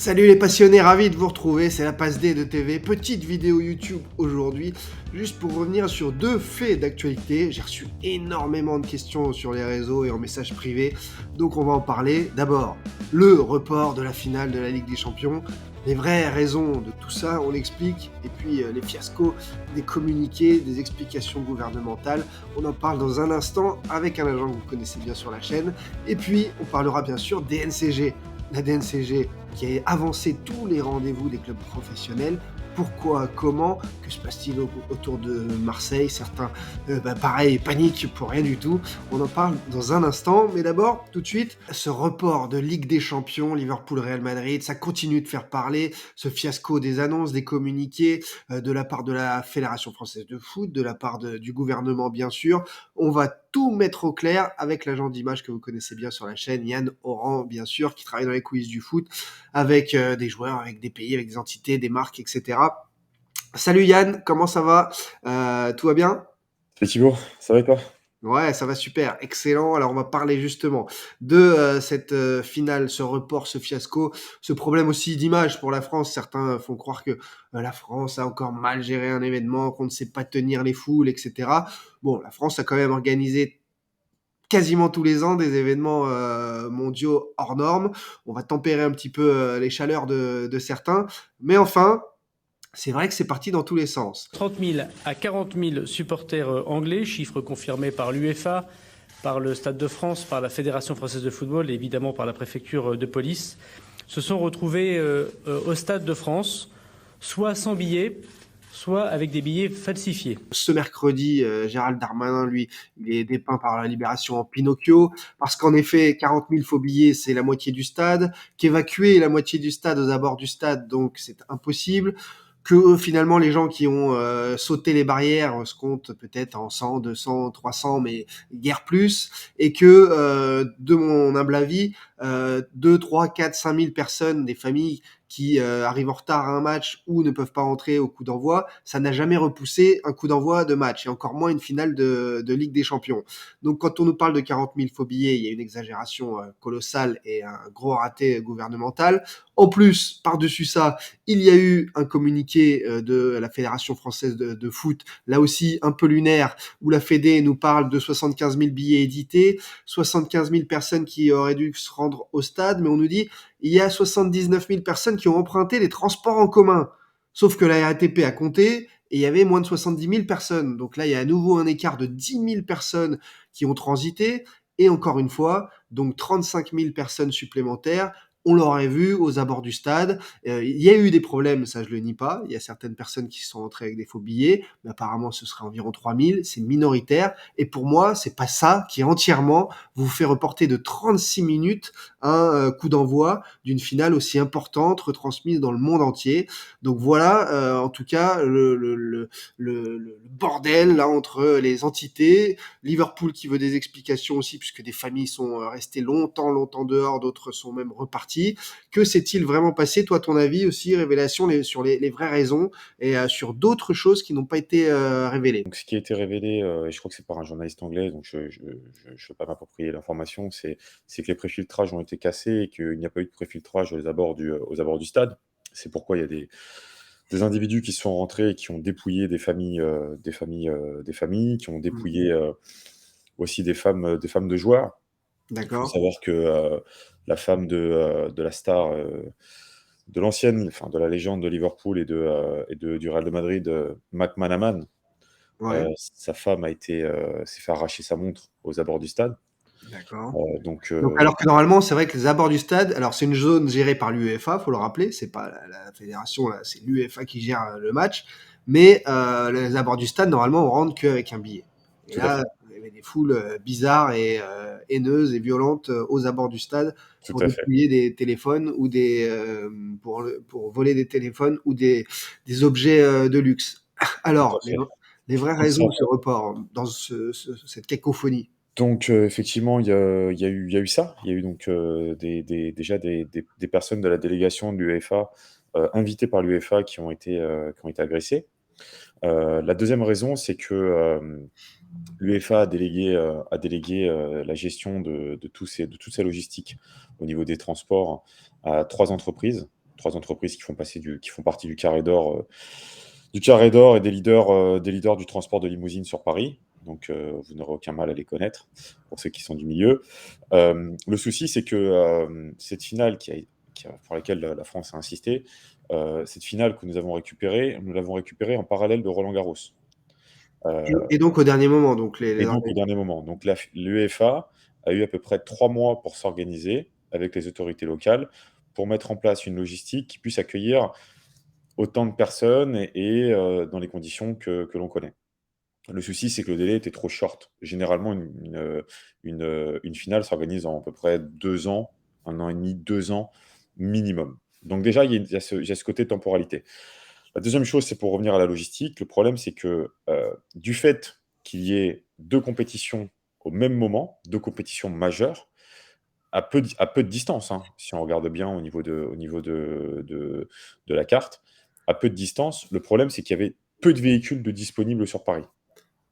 Salut les passionnés, ravi de vous retrouver, c'est la passe D de TV, petite vidéo YouTube aujourd'hui, juste pour revenir sur deux faits d'actualité. J'ai reçu énormément de questions sur les réseaux et en message privé, donc on va en parler. D'abord, le report de la finale de la Ligue des Champions, les vraies raisons de tout ça, on l'explique, et puis les fiascos des communiqués, des explications gouvernementales, on en parle dans un instant avec un agent que vous connaissez bien sur la chaîne, et puis on parlera bien sûr des NCG. La DNCG qui a avancé tous les rendez-vous des clubs professionnels. Pourquoi, comment, que se passe-t-il autour de Marseille? Certains, pareil, paniquent pour rien du tout. On en parle dans un instant, mais d'abord, tout de suite, ce report de Ligue des Champions, Liverpool-Real Madrid, ça continue de faire parler, ce fiasco des annonces, des communiqués, de la part de la Fédération Française de Foot, de la part du gouvernement, bien sûr. On va tout mettre au clair avec l'agent d'image que vous connaissez bien sur la chaîne, Yann Oran, bien sûr, qui travaille dans les coulisses du foot, avec des joueurs, avec des pays, avec des entités, des marques, etc. Salut Yann, comment ça va? Tout va bien? Salut Thibaut, ça va et toi? Ouais, ça va super, excellent. Alors on va parler justement de cette finale, ce report, ce fiasco, ce problème aussi d'image pour la France. Certains font croire que la France a encore mal géré un événement, qu'on ne sait pas tenir les foules, etc. Bon, la France a quand même organisé quasiment tous les ans des événements mondiaux hors normes. On va tempérer un petit peu les chaleurs de certains. Mais enfin, c'est vrai que c'est parti dans tous les sens. 30 000 à 40 000 supporters anglais, chiffre confirmé par l'UEFA, par le Stade de France, par la Fédération française de football et évidemment par la préfecture de police, se sont retrouvés au Stade de France, soit sans billets, soit avec des billets falsifiés. Ce mercredi, Gérald Darmanin, lui, il est dépeint par la Libération en Pinocchio, parce qu'en effet, 40 000 faux billets, c'est la moitié du stade, qu'évacuer la moitié du stade aux abords du stade, donc c'est impossible, que finalement les gens qui ont sauté les barrières se comptent peut-être en 100, 200, 300, mais guère plus, et que de mon humble avis, 2, 3, 4, 5 000 personnes, des familles qui arrivent en retard à un match ou ne peuvent pas rentrer au coup d'envoi, ça n'a jamais repoussé un coup d'envoi de match, et encore moins une finale de Ligue des Champions. Donc quand on nous parle de 40 000 faux billets, il y a une exagération colossale et un gros raté gouvernemental. En plus, par-dessus ça, il y a eu un communiqué de la Fédération française de foot, là aussi un peu lunaire, où la Fédé nous parle de 75 000 billets édités, 75 000 personnes qui auraient dû se rendre au stade, mais on nous dit il y a 79 000 personnes qui ont emprunté les transports en commun. Sauf que la RATP a compté et il y avait moins de 70 000 personnes. Donc là, il y a à nouveau un écart de 10 000 personnes qui ont transité. Et encore une fois, donc 35 000 personnes supplémentaires. On l'aurait vu aux abords du stade. Il y a eu des problèmes, ça je le nie pas. Il y a certaines personnes qui sont entrées avec des faux billets, mais apparemment ce serait environ 3 000. C'est minoritaire. Et pour moi, c'est pas ça qui entièrement vous fait reporter de 36 minutes un coup d'envoi d'une finale aussi importante, retransmise dans le monde entier. Donc voilà, en tout cas, le bordel là entre les entités. Liverpool qui veut des explications aussi, puisque des familles sont restées longtemps dehors, d'autres sont même reparties. Que s'est-il vraiment passé, toi, ton avis aussi, révélation sur les vraies raisons et sur d'autres choses qui n'ont pas été révélées? Donc ce qui a été révélé, et je crois que c'est par un journaliste anglais, donc je veux pas m'approprier l'information, c'est que les préfiltrages ont été cassés et qu'il n'y a pas eu de préfiltrage aux abords du stade. C'est pourquoi il y a des individus qui sont rentrés et qui ont dépouillé des familles, qui ont Mm. dépouillé, aussi des femmes de joueurs. Il faut D'accord. savoir que, la femme de la star, de l'ancienne, enfin de la légende de Liverpool et du Real de Madrid, McManaman. Ouais. Sa femme s'est fait arracher sa montre aux abords du stade. D'accord. Donc Donc, alors que normalement, c'est vrai que les abords du stade, alors c'est une zone gérée par l'UEFA, faut le rappeler, c'est pas la fédération, là, c'est l'UEFA qui gère le match, mais les abords du stade, normalement, on rentre qu'avec un billet. Et tout à là, fait, il y avait des foules bizarres et haineuses et violentes aux abords du stade tout pour à fait, dépouiller des téléphones ou pour voler des téléphones ou des objets de luxe. tout Alors, à fait. les vraies Donc ça raisons de ce report, dans cette cacophonie. donc effectivement, il y a eu ça. Il y a eu donc, déjà des personnes de la délégation de l'UEFA, invitées par l'UEFA qui ont été agressées. La deuxième raison, c'est que, l'UEFA a délégué, la gestion de toute sa logistique au niveau des transports à 3 entreprises. 3 entreprises qui font partie du carré d'or et des leaders du transport de limousine sur Paris. Donc, vous n'aurez aucun mal à les connaître, pour ceux qui sont du milieu. Le souci, c'est que cette finale pour laquelle la France a insisté, cette finale que nous l'avons récupérée en parallèle de Roland-Garros. Et donc au dernier moment, donc Et donc au dernier moment. Donc l'UEFA a eu à peu près 3 mois pour s'organiser avec les autorités locales, pour mettre en place une logistique qui puisse accueillir autant de personnes dans les conditions que l'on connaît. Le souci, c'est que le délai était trop short. Généralement, une finale s'organise en à peu près 2 ans, 1 an et demi, 2 ans minimum. Donc déjà, il y a ce côté temporalité. La deuxième chose, c'est pour revenir à la logistique. Le problème, c'est que, du fait qu'il y ait 2 compétitions au même moment, 2 compétitions majeures, à peu de distance, hein, si on regarde bien au niveau de la carte, à peu de distance, le problème, c'est qu'il y avait peu de véhicules de disponibles sur Paris.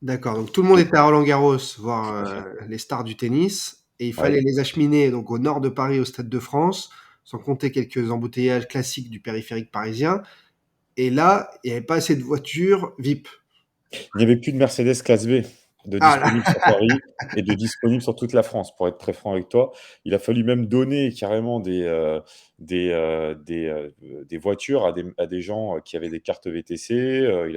D'accord, donc tout le monde Donc était à Roland-Garros voir, tout à fait. les stars du tennis et il Ouais. fallait les acheminer donc au nord de Paris, au Stade de France, sans compter quelques embouteillages classiques du périphérique parisien et là, il y avait pas assez de voitures VIP. Il n'y avait plus de Mercedes classe B de Ah là! disponibles sur Paris et de disponibles sur toute la France, pour être très franc avec toi. Il a fallu même donner carrément des voitures à des gens, qui avaient des cartes VTC, il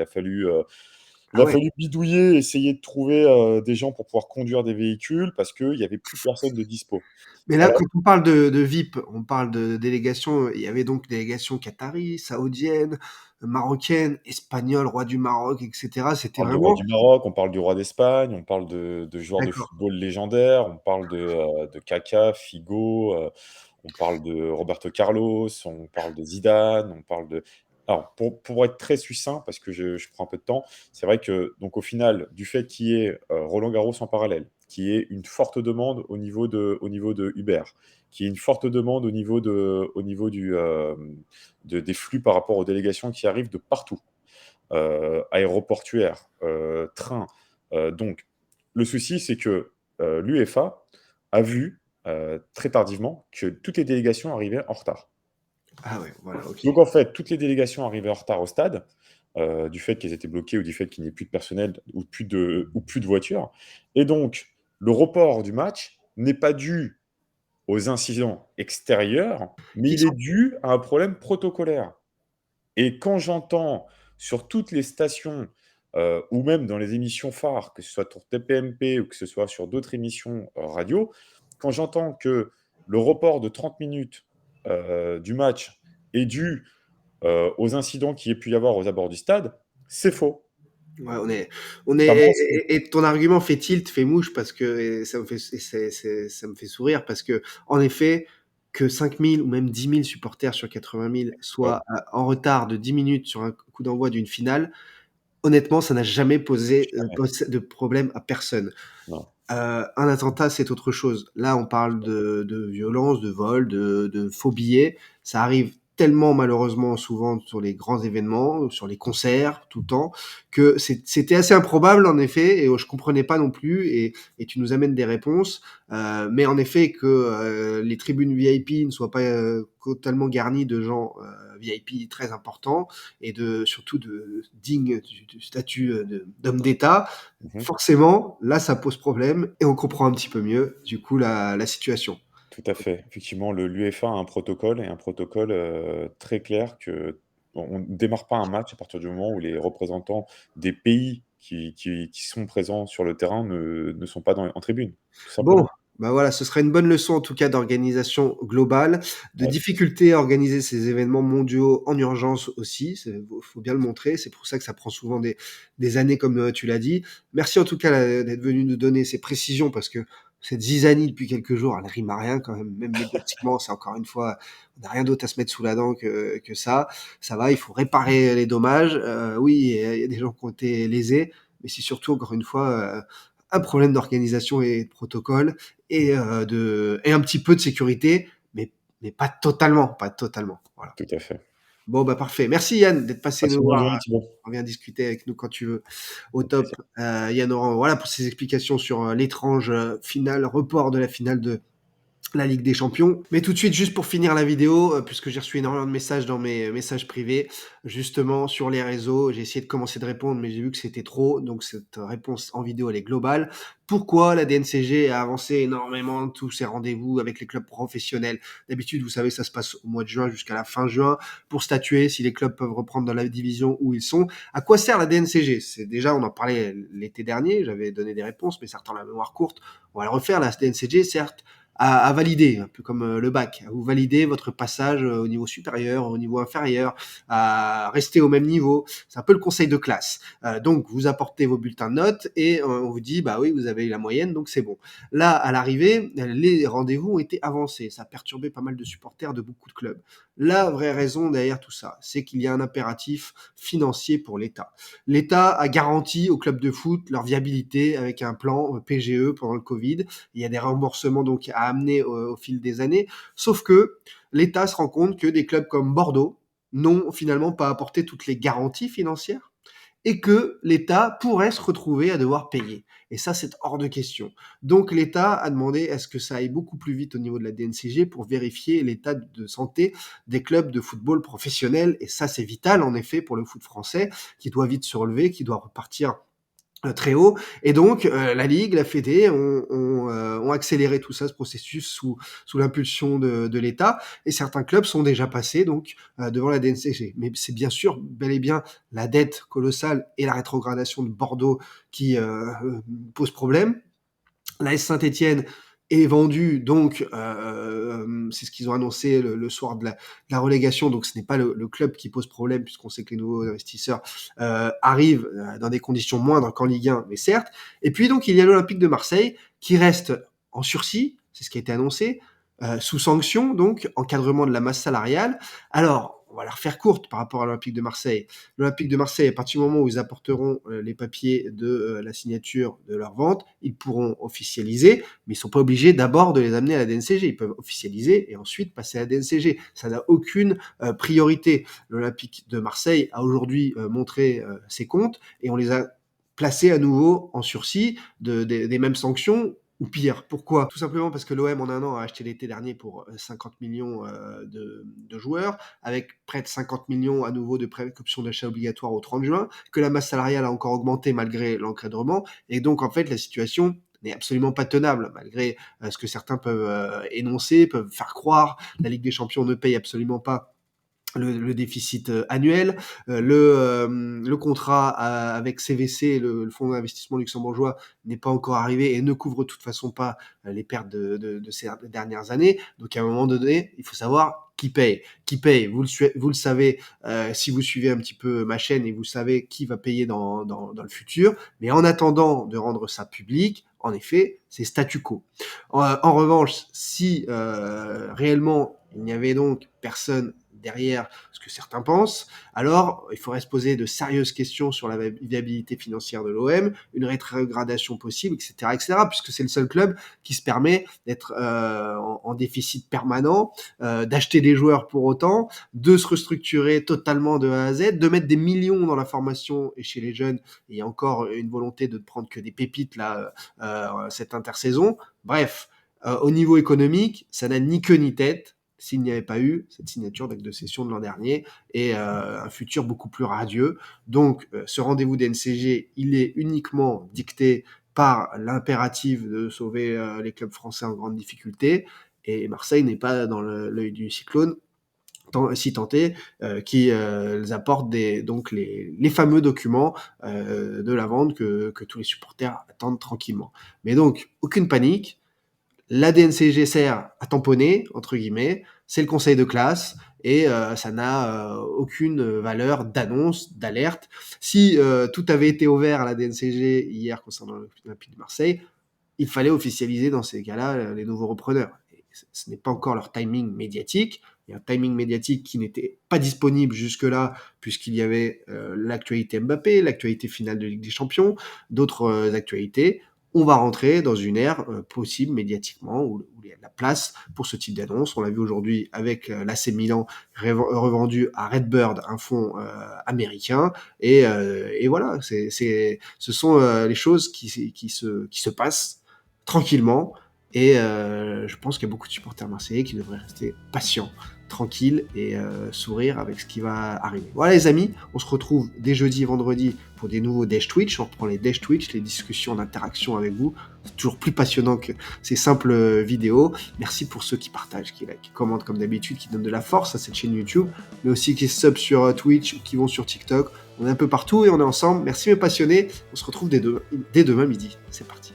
Ah a ouais. fallu bidouiller, essayer de trouver, des gens pour pouvoir conduire des véhicules parce qu'il y avait plus personne de dispo. Mais là, Alors quand on parle de VIP, on parle de délégation, il y avait donc délégation qatarie, saoudienne, marocaine, espagnole, roi du Maroc et cetera. on C'était parle du roi vraiment du Maroc, on parle du roi d'Espagne, on parle de joueurs de d'accord. football légendaires, on parle de Kaka, Figo, on parle de Roberto Carlos, on parle de Zidane, on parle de alors pour être très succinct, parce que je prends un peu de temps, c'est vrai que donc au final, du fait qu'il y ait, Roland-Garros en parallèle, qu'il y ait une forte demande au niveau de Uber, qu'il y ait une forte demande au niveau des flux par rapport aux délégations qui arrivent de partout, aéroportuaire, train. Donc, le souci, c'est que l'UEFA a vu très tardivement que toutes les délégations arrivaient en retard. Ah ouais, voilà, OK. Donc, en fait, toutes les délégations arrivaient en retard au stade, du fait qu'elles étaient bloquées ou du fait qu'il n'y ait plus de personnel ou plus de voitures. Et donc, le report du match n'est pas dû aux incidents extérieurs, mais Qui il est sont dû à un problème protocolaire. Et quand j'entends sur toutes les stations, ou même dans les émissions phares, que ce soit sur TPMP ou que ce soit sur d'autres émissions, radio, quand j'entends que le report de 30 minutes, du match est dû, aux incidents qu'il y ait pu y avoir aux abords du stade, c'est faux. ouais, on est Ça mentionne et ton argument fait tilt, fait mouche parce que et ça me fait ça me fait sourire parce que en effet, que 5 000 ou même 10 000 supporters sur 80 000 ouais, soient, en retard de 10 minutes sur un coup d'envoi d'une finale, honnêtement, ça n'a jamais posé, jamais, de problème à personne. non. Un attentat, c'est autre chose. Là, on parle de violence, de vol, de faux billets. Ça arrive tellement malheureusement souvent sur les grands événements, sur les concerts, tout le temps, que c'était assez improbable en effet, et je comprenais pas non plus, et tu nous amènes des réponses. Mais en effet, que les tribunes VIP ne soient pas totalement garnies de gens VIP très importants, et surtout dignes du statut d'homme d'État, Mmh. forcément, là, ça pose problème et on comprend un petit peu mieux, du coup, la situation. Tout à fait. Effectivement, l'UEFA a un protocole et un protocole, très clair que on ne démarre pas un match à partir du moment où les représentants des pays qui sont présents sur le terrain ne sont pas en tribune, tout Bon, simplement. bah voilà, ce serait une bonne leçon en tout cas d'organisation globale, de Ouais, difficulté à organiser ces événements mondiaux en urgence aussi, faut bien le montrer, c'est pour ça que ça prend souvent des années comme tu l'as dit. Merci en tout cas d'être venu nous donner ces précisions parce que cette zizanie depuis quelques jours, elle rime à rien quand même, même médiatiquement, c'est encore une fois, on n'a rien d'autre à se mettre sous la dent que ça. Ça va, il faut réparer les dommages. Oui, il y a des gens qui ont été lésés, mais c'est surtout encore une fois un problème d'organisation et de protocole et un petit peu de sécurité, mais pas totalement, pas totalement. Voilà. tout à fait. Bon, bah parfait. Merci Yann d'être passé Passe nous une bonne voir. journée Thibaut. On vient discuter avec nous quand tu veux. Au Avec plaisir. top. Yann Oran, voilà pour ces explications sur l'étrange finale, report de la finale la Ligue des Champions. Mais tout de suite, juste pour finir la vidéo, puisque j'ai reçu énormément de messages dans mes messages privés, justement sur les réseaux, j'ai essayé de commencer de répondre, mais j'ai vu que c'était trop, donc cette réponse en vidéo, elle est globale. Pourquoi la DNCG a avancé énormément tous ses rendez-vous avec les clubs professionnels? D'habitude, vous savez, ça se passe au mois de juin jusqu'à la fin juin pour statuer si les clubs peuvent reprendre dans la division où ils sont. À quoi sert la DNCG? C'est déjà, on en parlait l'été dernier, j'avais donné des réponses, mais certains ont la mémoire courte. On va le refaire, la DNCG, certes, à valider, un peu comme le bac, à vous valider votre passage au niveau supérieur, au niveau inférieur, à rester au même niveau. C'est un peu le conseil de classe. Donc, vous apportez vos bulletins de notes et on vous dit, bah oui, vous avez eu la moyenne, donc c'est bon. Là, à l'arrivée, les rendez-vous ont été avancés. Ça a perturbé pas mal de supporters de beaucoup de clubs. La vraie raison derrière tout ça, c'est qu'il y a un impératif financier pour l'État. L'État a garanti aux clubs de foot leur viabilité avec un plan PGE pendant le Covid. Il y a des remboursements donc à amener au fil des années. Sauf que l'État se rend compte que des clubs comme Bordeaux n'ont finalement pas apporté toutes les garanties financières et que l'État pourrait se retrouver à devoir payer. Et ça, c'est hors de question. Donc l'État a demandé à ce que ça aille beaucoup plus vite au niveau de la DNCG pour vérifier l'état de santé des clubs de football professionnels. Et ça, c'est vital, en effet, pour le foot français, qui doit vite se relever, qui doit repartir très haut. Et donc, la Ligue, la Fédé ont accéléré tout ça, ce processus, sous l'impulsion de l'État. Et certains clubs sont déjà passés donc devant la DNCG. Mais c'est bien sûr bel et bien la dette colossale et la rétrogradation de Bordeaux qui pose problème. L'AS Saint-Étienne est vendu, donc c'est ce qu'ils ont annoncé le soir de la relégation, donc ce n'est pas le club qui pose problème, puisqu'on sait que les nouveaux investisseurs arrivent dans des conditions moindres qu'en Ligue 1, mais certes. Et puis donc il y a l'Olympique de Marseille qui reste en sursis, c'est ce qui a été annoncé, sous sanction, donc encadrement de la masse salariale. Alors, on va la refaire courte par rapport à l'Olympique de Marseille. L'Olympique de Marseille, à partir du moment où ils apporteront les papiers de la signature de leur vente, ils pourront officialiser, mais ils sont pas obligés d'abord de les amener à la DNCG. Ils peuvent officialiser et ensuite passer à la DNCG. Ça n'a aucune priorité. L'Olympique de Marseille a aujourd'hui montré ses comptes et on les a placés à nouveau en sursis des mêmes sanctions ou pire. Pourquoi? Tout simplement parce que l'OM en un an a acheté l'été dernier pour 50 millions de joueurs, avec près de 50 millions à nouveau de options d'achat obligatoire au 30 juin, que la masse salariale a encore augmenté malgré l'encadrement, et donc en fait la situation n'est absolument pas tenable, malgré ce que certains peuvent énoncer, peuvent faire croire. La Ligue des Champions ne paye absolument pas le déficit annuel, le contrat avec CVC, le fonds d'investissement luxembourgeois, n'est pas encore arrivé et ne couvre de toute façon pas les pertes de ces dernières années. Donc à un moment donné, il faut savoir qui paye. Qui paye, vous le savez si vous suivez un petit peu ma chaîne et vous savez qui va payer dans le futur. Mais en attendant de rendre ça public, en effet, c'est statu quo. En revanche, si réellement il n'y avait donc personne derrière ce que certains pensent, alors il faudrait se poser de sérieuses questions sur la viabilité financière de l'OM, une rétrogradation possible, etc., etc., puisque c'est le seul club qui se permet d'être en déficit permanent, d'acheter des joueurs pour autant, de se restructurer totalement de A à Z, de mettre des millions dans la formation et chez les jeunes, et il y a encore une volonté de prendre que des pépites là cette intersaison. Bref, au niveau économique, ça n'a ni queue ni tête s'il n'y avait pas eu cette signature d'acte de cession de l'an dernier et un futur beaucoup plus radieux. Donc, ce rendez-vous d'NCG, il est uniquement dicté par l'impératif de sauver les clubs français en grande difficulté. Et Marseille n'est pas dans l'œil du cyclone, si tenté, qui apportent donc les fameux documents de la vente que tous les supporters attendent tranquillement. Mais donc, aucune panique. La DNCG sert à tamponner, entre guillemets, c'est le conseil de classe, et ça n'a aucune valeur d'annonce, d'alerte. Si tout avait été ouvert à la DNCG hier concernant l'Olympique de Marseille, il fallait officialiser dans ces cas-là les nouveaux repreneurs. Et ce n'est pas encore leur timing médiatique. Il y a un timing médiatique qui n'était pas disponible jusque-là, puisqu'il y avait l'actualité Mbappé, l'actualité finale de Ligue des Champions, d'autres actualités. On va rentrer dans une ère possible médiatiquement où il y a de la place pour ce type d'annonce. On l'a vu aujourd'hui avec l'AC Milan revendu à Redbird, un fonds américain. Et voilà, ce sont les choses qui se passent tranquillement Et je pense qu'il y a beaucoup de supporters marseillais qui devraient rester patients, tranquilles et sourire avec ce qui va arriver. Voilà les amis, on se retrouve dès jeudi et vendredi pour des nouveaux Dash Twitch. On reprend les Dash Twitch, les discussions d'interaction avec vous. C'est toujours plus passionnant que ces simples vidéos. Merci pour ceux qui partagent, qui likent, qui commentent comme d'habitude, qui donnent de la force à cette chaîne YouTube, mais aussi qui sub sur Twitch ou qui vont sur TikTok. On est un peu partout et on est ensemble. Merci mes passionnés. On se retrouve dès demain midi. C'est parti.